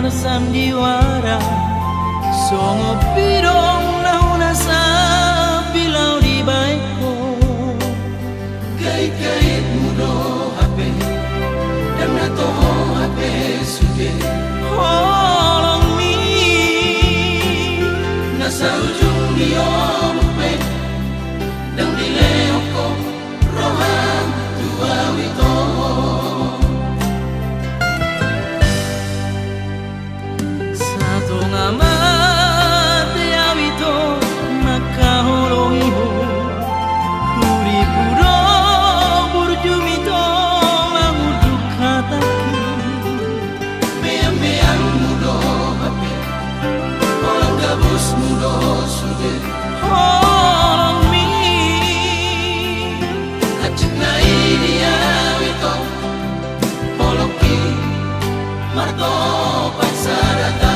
sandiwara songo pirong nauna sa bilau di baiko kait-kait mudo hape dan nato hape sude holong mi nasa ujung diom pe dang dileoko rohan tua wito ngamate awito makaholongiho kuri puro burjumito langudukataki meang-meang mudo hape orang gabus mudo sude holong mi acik nai dia wito poloki marto pansarata